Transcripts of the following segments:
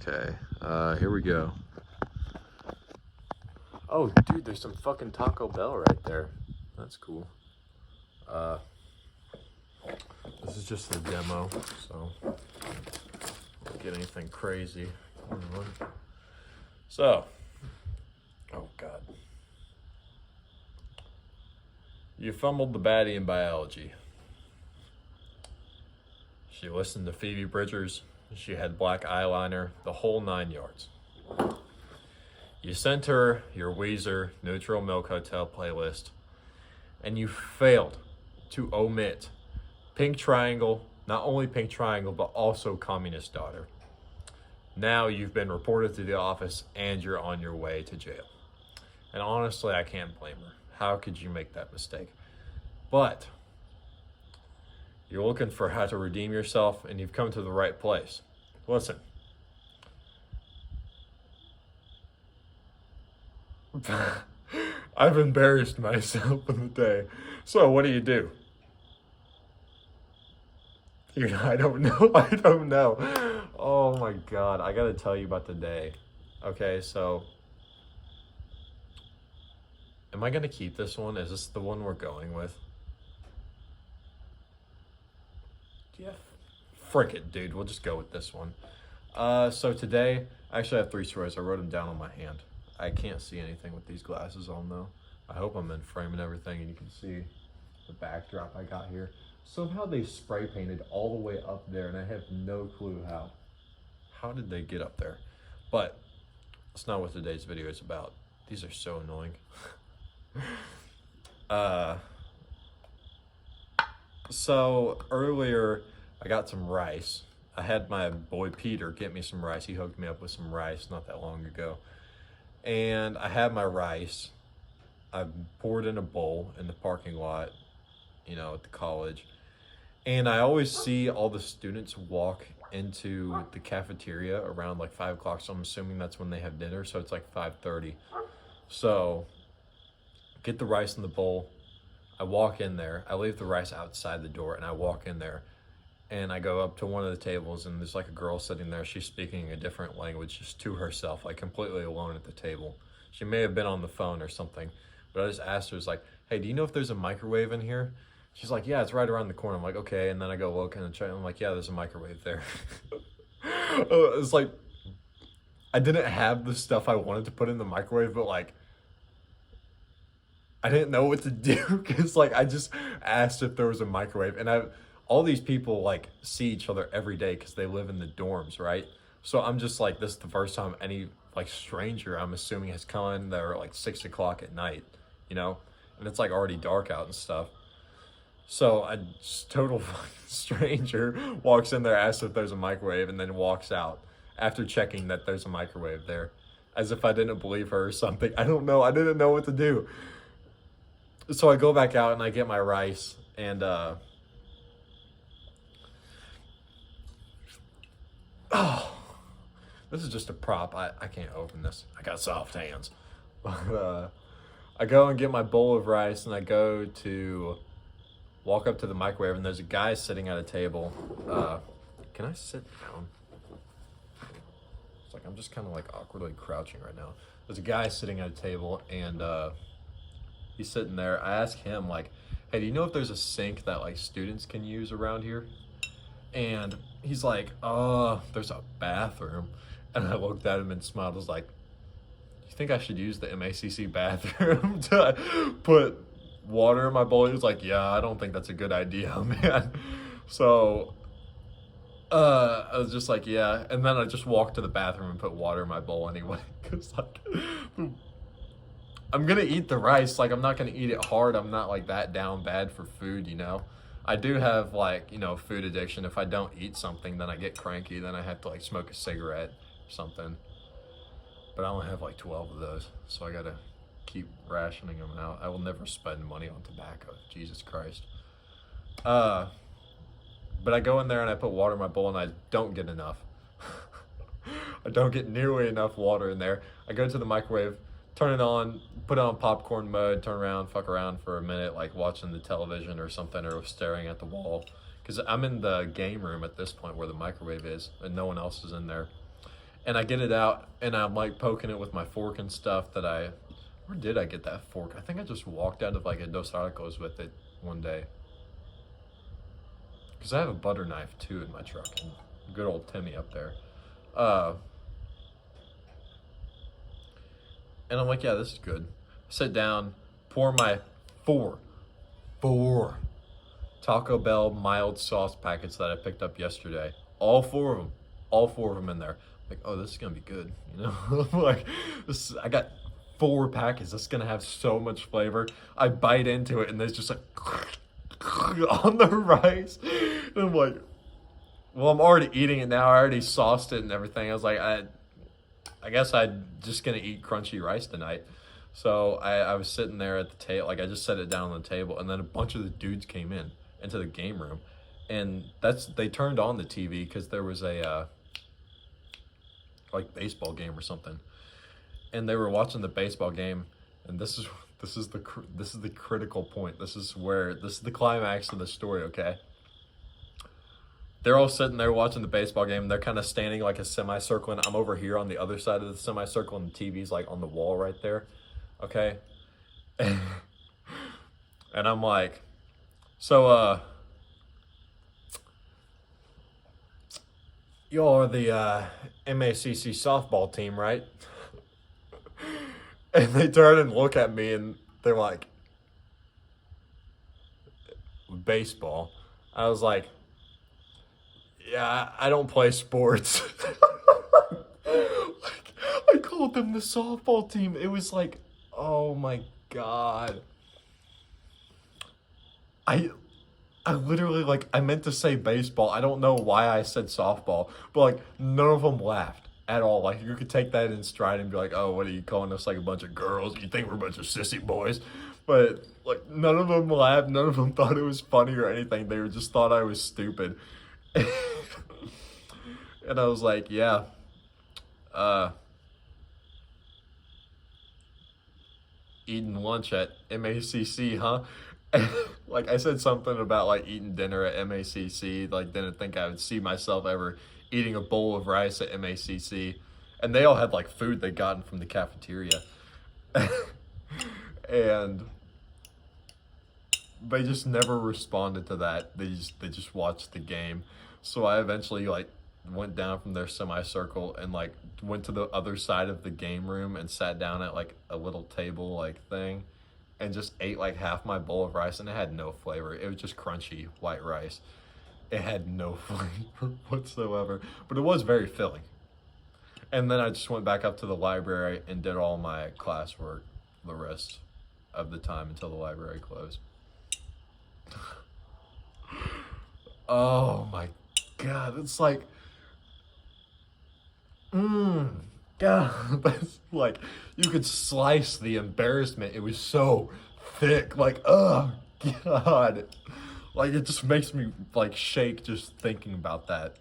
Okay, here we go. Oh, dude, there's some fucking Taco Bell right there. That's cool. This is just the demo, so don't get anything crazy. So, oh god. You fumbled the baddie in biology. She listened to Phoebe Bridgers. She had black eyeliner, the whole 9 yards. You sent her your Weezer Neutral Milk Hotel playlist, and you failed to omit Pink Triangle, not only Pink Triangle, but also Communist Daughter. Now you've been reported to the office and you're on your way to jail. And honestly, I can't blame her. How could you make that mistake? But you're looking for how to redeem yourself, and you've come to the right place. Listen. I've embarrassed myself in the day. So what do? Dude, I don't know. Oh my god, I gotta tell you about the day. Okay, so am I gonna keep this one? Is this the one we're going with? Yeah. Frick it, dude. We'll just go with this one. So today, I actually have 3 stories. I wrote them down on my hand. I can't see anything with these glasses on, though. I hope I'm in frame and everything, and you can see the backdrop I got here. Somehow they spray painted all the way up there, and I have no clue how. How did they get up there? But that's not what today's video is about. These are so annoying. So earlier, I got some rice. I had my boy Peter get me some rice. He hooked me up with some rice not that long ago. And I had my rice. I poured in a bowl in the parking lot, you know, at the college. And I always see all the students walk into the cafeteria around like 5 o'clock. So I'm assuming that's when they have dinner. So it's like 5:30. So get the rice in the bowl. I walk in there. I leave the rice outside the door and I walk in there. And I go up to one of the tables, and there's like a girl sitting there. She's speaking a different language just to herself, like completely alone at the table. She may have been on the phone or something, but I just asked her, it's like, hey, do you know if there's a microwave in here? She's like, yeah, it's right around the corner. I'm like, okay. And then I go look and I'm like, yeah, there's a microwave there. It's like, I didn't have the stuff I wanted to put in the microwave, but like, I didn't know what to do because like I just asked if there was a microwave, and all these people like see each other every day because they live in the dorms, right? So I'm just like, this is the first time any like stranger, I'm assuming, has come in there at like 6 o'clock at night, you know, and it's like already dark out and stuff. So a total stranger walks in there, asks if there's a microwave, and then walks out after checking that there's a microwave there, as if I didn't believe her or something. I don't know. I didn't know what to do. So I go back out and I get my rice, and oh, this is just a prop. I can't open this. I got soft hands. But I go and get my bowl of rice, and I go to walk up to the microwave, and there's a guy sitting at a table. Can I sit down? It's like I'm just kind of like awkwardly crouching right now. There's a guy sitting at a table, and he's sitting there. I ask him, like, hey, do you know if there's a sink that like students can use around here? And he's like, there's a bathroom. And I looked at him and smiled. I was like, you think I should use the MACC bathroom to put water in my bowl? He was like, yeah, I don't think that's a good idea, man. So I was just like, yeah. And then I just walked to the bathroom and put water in my bowl anyway. Because like, I'm going to eat the rice. Like, I'm not going to eat it hard. I'm not like that down bad for food, you know. I do have like, you know, food addiction. If I don't eat something, then I get cranky. Then I have to like smoke a cigarette or something. But I only have like 12 of those. So I got to keep rationing them out. I will never spend money on tobacco. Jesus Christ. But I go in there and I put water in my bowl, and I don't get enough. I don't get nearly enough water in there. I go to the microwave, turn it on, put it on popcorn mode, turn around, fuck around for a minute, like watching the television or something, or staring at the wall. Because I'm in the game room at this point where the microwave is, and no one else is in there. And I get it out, and I'm like poking it with my fork and stuff where did I get that fork? I think I just walked out of like a Dos Arcos with it one day. Because I have a butter knife too in my truck, and good old Timmy up there. And I'm like, yeah, this is good. I sit down, pour my four Taco Bell mild sauce packets that I picked up yesterday. All four of them in there. Like, oh, this is gonna be good, you know. Like, I got 4 packets. This is gonna have so much flavor. I bite into it, and there's just like on the rice, and I'm like, well, I'm already eating it now. I already sauced it and everything. I was like, I guess I'm just gonna eat crunchy rice tonight. So I was sitting there at the table, like I just set it down on the table, and then a bunch of the dudes came into the game room, and they turned on the TV because there was a like baseball game or something, and they were watching the baseball game, and this is the critical point. This is the climax of the story. Okay, they're all sitting there watching the baseball game. They're kind of standing like a semicircle, and I'm over here on the other side of the semicircle, and the TV's like on the wall right there. Okay, and I'm like, so y'all are the MACC softball team, right? And they turn and look at me, and they're like, baseball. I was like, yeah, I don't play sports. Like, I called them the softball team. It was like, oh my God. I literally, like, I meant to say baseball. I don't know why I said softball, but like none of them laughed at all. Like, you could take that in stride and be like, oh, what are you calling us, like a bunch of girls? You think we're a bunch of sissy boys? But like none of them laughed. None of them thought it was funny or anything. They just thought I was stupid. And I was like, yeah, eating lunch at MACC, huh? Like, I said something about like eating dinner at MACC, like didn't think I would see myself ever eating a bowl of rice at MACC. And they all had like food they'd gotten from the cafeteria. And they just never responded to that. They just watched the game. So I eventually like went down from their semicircle and like went to the other side of the game room and sat down at like a little table like thing and just ate like half my bowl of rice, and it had no flavor. It was just crunchy white rice. It had no flavor whatsoever, but it was very filling. And then I just went back up to the library and did all my classwork the rest of the time until the library closed. Oh my God, it's like, God, that's like, you could slice the embarrassment. It was so thick, like, oh God. Like, it just makes me like shake just thinking about that.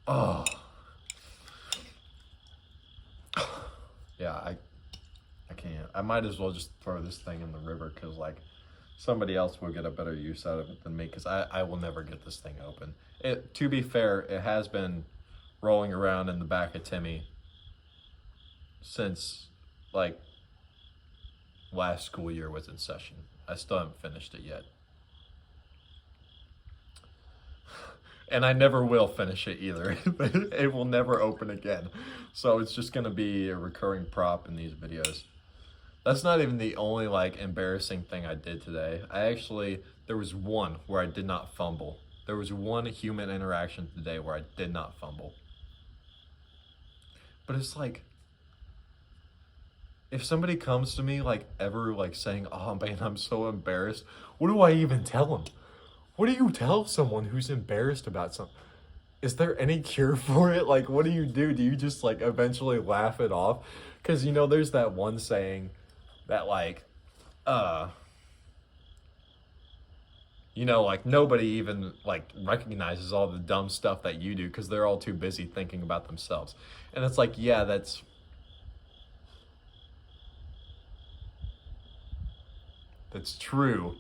Oh. Yeah, I can't. I might as well just throw this thing in the river, because like somebody else will get a better use out of it than me, because I will never get this thing open. To be fair, it has been rolling around in the back of Timmy since like last school year was in session. I still haven't finished it yet. And I never will finish it either. It will never open again. So it's just gonna be a recurring prop in these videos. That's not even the only like embarrassing thing I did today. There was one where I did not fumble. There was one human interaction today where I did not fumble. But it's like, if somebody comes to me like ever like saying, oh man, I'm so embarrassed, what do I even tell them? What do you tell someone who's embarrassed about something? Is there any cure for it? Like, what do you do? Do you just like eventually laugh it off? Because, you know, there's that one saying that like, you know, like nobody even like recognizes all the dumb stuff that you do because they're all too busy thinking about themselves. And it's like, yeah, that's true.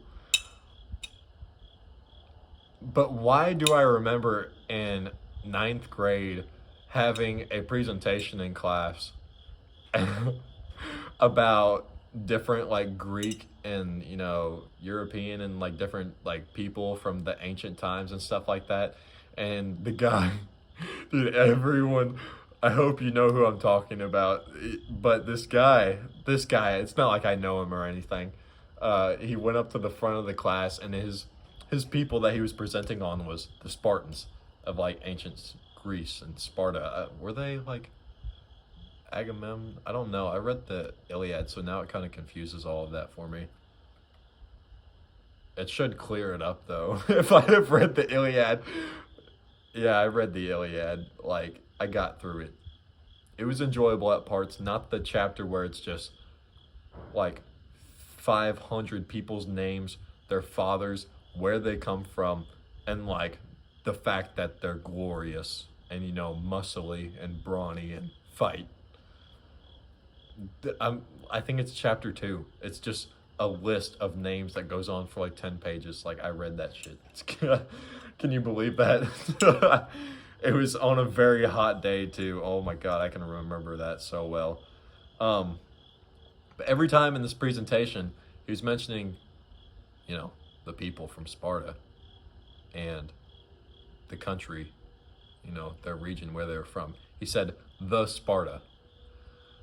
But why do I remember in 9th grade having a presentation in class about different like Greek and European and like different like people from the ancient times and stuff like that. And the guy, dude, everyone, I hope you know who I'm talking about. But this guy, it's not like I know him or anything. He went up to the front of the class, and his people that he was presenting on was the Spartans of like ancient Greece and Sparta. Were they like Agamemnon? I don't know. I read the Iliad, so now it kind of confuses all of that for me. It should clear it up though. If I have read the Iliad, yeah, I read the Iliad. Like I got through it. It was enjoyable at parts, not the chapter where it's just like 500 people's names, their fathers, where they come from, and like the fact that they're glorious and muscly and brawny and fight. I think it's chapter 2. It's just a list of names that goes on for like 10 pages. Like I read that shit. Can you believe that? It was on a very hot day too. Oh my god, I can remember that so well. But every time in this presentation, he was mentioning, the people from Sparta and the country, their region where they were from. He said, the Sparta.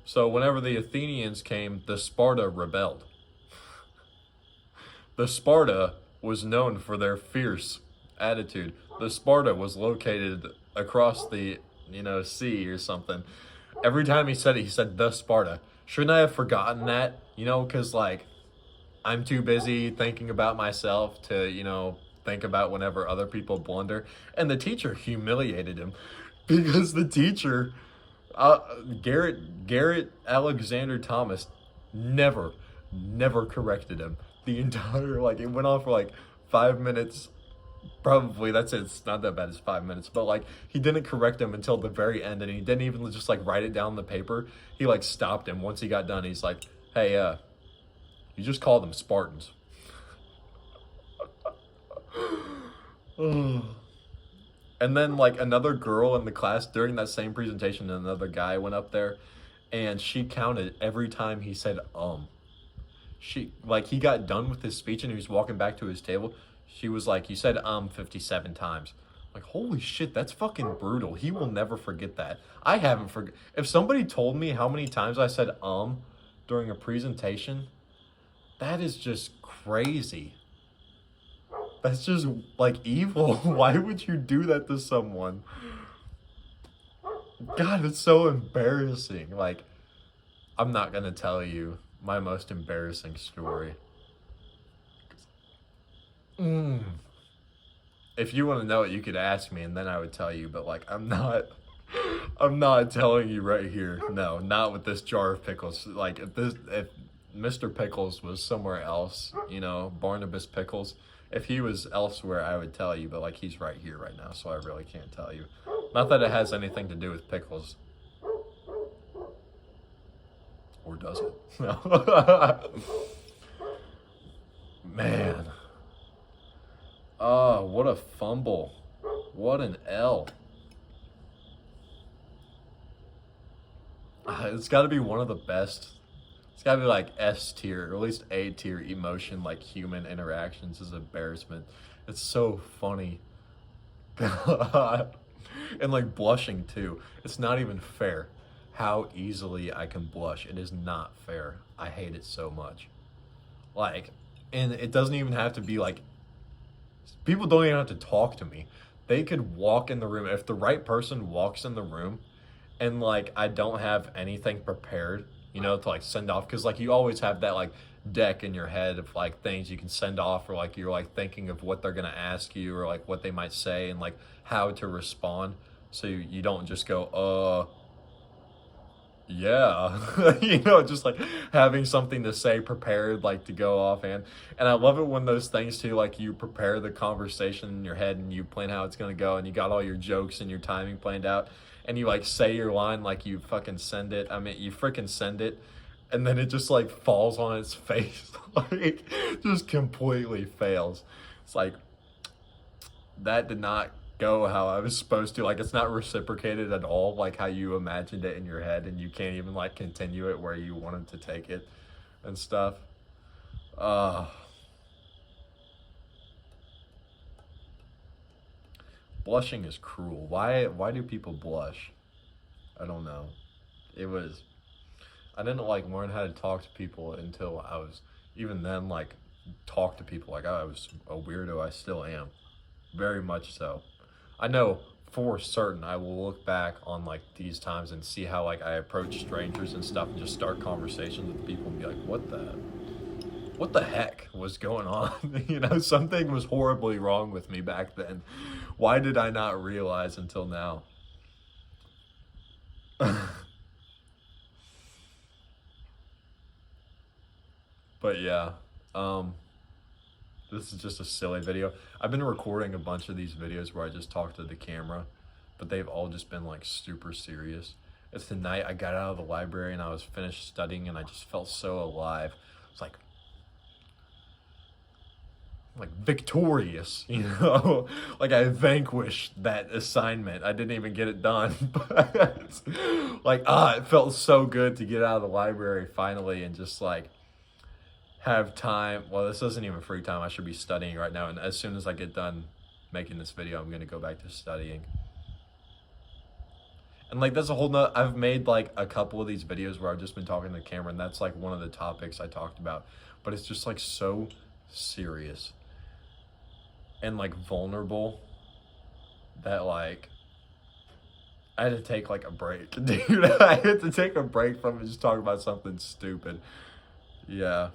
So whenever the Athenians came, the Sparta rebelled. The Sparta was known for their fierce attitude. The Sparta was located across the, sea or something. Every time he said it, he said the Sparta. Shouldn't I have forgotten that? Because like I'm too busy thinking about myself to, think about whenever other people blunder. And the teacher humiliated him because the teacher, Garrett Alexander Thomas, never corrected him. The entire, like, it went on for like 5 minutes. Probably, that's it. It's not that bad as 5 minutes. But like, he didn't correct him until the very end, and he didn't even just like write it down on the paper. He like stopped him once he got done. He's like, hey, you just called them Spartans. And then like another girl in the class during that same presentation, another guy went up there and she counted every time he said he got done with his speech and he was walking back to his table. She was like, you said 57 times. Like, holy shit, that's fucking brutal. He will never forget that. I haven't forget. If somebody told me how many times I said during a presentation, that is just crazy. That's just like evil. Why would you do that to someone? God, it's so embarrassing. Like, I'm not gonna tell you my most embarrassing story. If you want to know it, you could ask me and then I would tell you, but like I'm not telling you right here. No, not with this jar of pickles. Like if Mr. Pickles was somewhere else, Barnabas Pickles, if he was elsewhere, I would tell you, but like he's right here right now, so I really can't tell you. Not that it has anything to do with pickles. Or does it? No. Man. Oh, what a fumble. What an L. It's got to be one of the best. It's got to be like S tier, or at least A tier emotion, like human interactions is embarrassment. It's so funny. And like blushing too. It's not even fair how easily I can blush. It is not fair. I hate it so much. Like, and it doesn't even have to be like, people don't even have to talk to me. They could walk in the room. If the right person walks in the room and like I don't have anything prepared, to like send off, because like you always have that like deck in your head of like things you can send off, or like you're like thinking of what they're gonna ask you or like what they might say and like how to respond, so you don't just go yeah. Just like having something to say prepared, like to go off. And I love it when those things too, like you prepare the conversation in your head and you plan how it's gonna go and you got all your jokes and your timing planned out and you like say your line like you fucking send it. I mean, you freaking send it and then it just like falls on its face. Like just completely fails. It's like, that did not go how I was supposed to. Like, it's not reciprocated at all, like how you imagined it in your head, and you can't even like continue it where you wanted to take it and stuff. Blushing is cruel. Why do people blush? I don't know. I didn't like learn how to talk to people until I was, even then, like, talk to people like I was a weirdo. I still am, very much so. I know for certain I will look back on like these times and see how like I approach strangers and stuff and just start conversations with people and be like, what the heck was going on? You know, something was horribly wrong with me back then. Why did I not realize until now? But yeah, this is just a silly video. I've been recording a bunch of these videos where I just talk to the camera, but they've all just been like super serious. It's the night I got out of the library and I was finished studying and I just felt so alive. It's like victorious, you know? Like I vanquished that assignment. I didn't even get it done. But like, it felt so good to get out of the library finally and just like have time. Well, this isn't even free time. I should be studying right now. And as soon as I get done making this video, I'm gonna go back to studying. And like, that's a whole nother, I've made like a couple of these videos where I've just been talking to the camera and that's like one of the topics I talked about, but it's just like so serious and like vulnerable that like I had to take like a break. Dude, I had to take a break from it, just talking about something stupid. Yeah.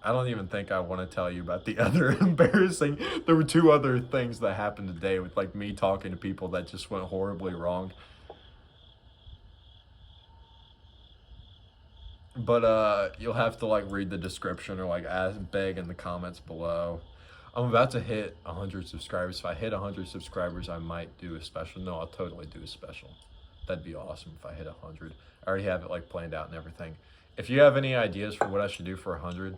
I don't even think I want to tell you about the other embarrassing. There were 2 other things that happened today with like me talking to people that just went horribly wrong. But you'll have to like read the description or like beg in the comments below. I'm about to hit 100 subscribers. If I hit 100 subscribers, I might do a special. No, I'll totally do a special. That'd be awesome if I hit 100. I already have it like planned out and everything. If you have any ideas for what I should do for 100,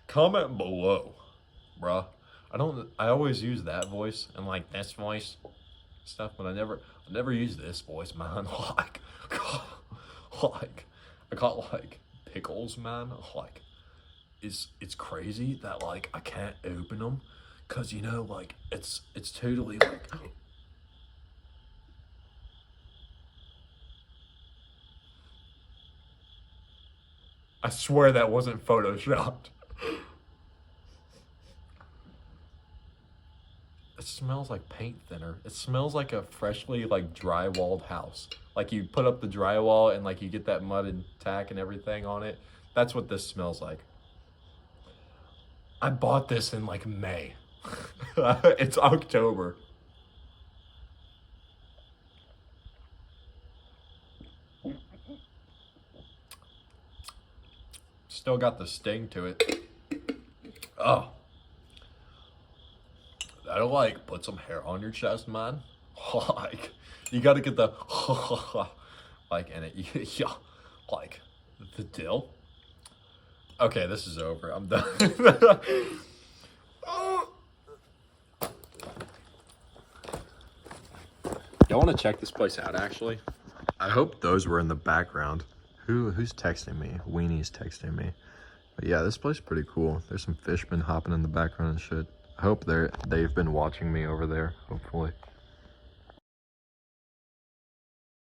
comment below, bruh. I always use that voice and like this voice stuff, but I never use this voice, man. Like, I got like pickles, man. Like, it's crazy that like I can't open them, cause you know like it's totally like. I swear that wasn't photoshopped. It smells like paint thinner. It smells like a freshly like drywalled house. Like you put up the drywall and like you get that mud and tack and everything on it. That's what this smells like. I bought this in like May. It's October. Still got the sting to it. Oh. That'll like put some hair on your chest, man. Like, you gotta get the like in it. Yeah, like the dill. Okay, this is over. I'm done. Y'all want to check this place out? Actually, I hope those were in the background. Who's texting me? Weenie's texting me. But yeah, this place is pretty cool. There's some fishmen hopping in the background and shit. I hope they've been watching me over there, hopefully.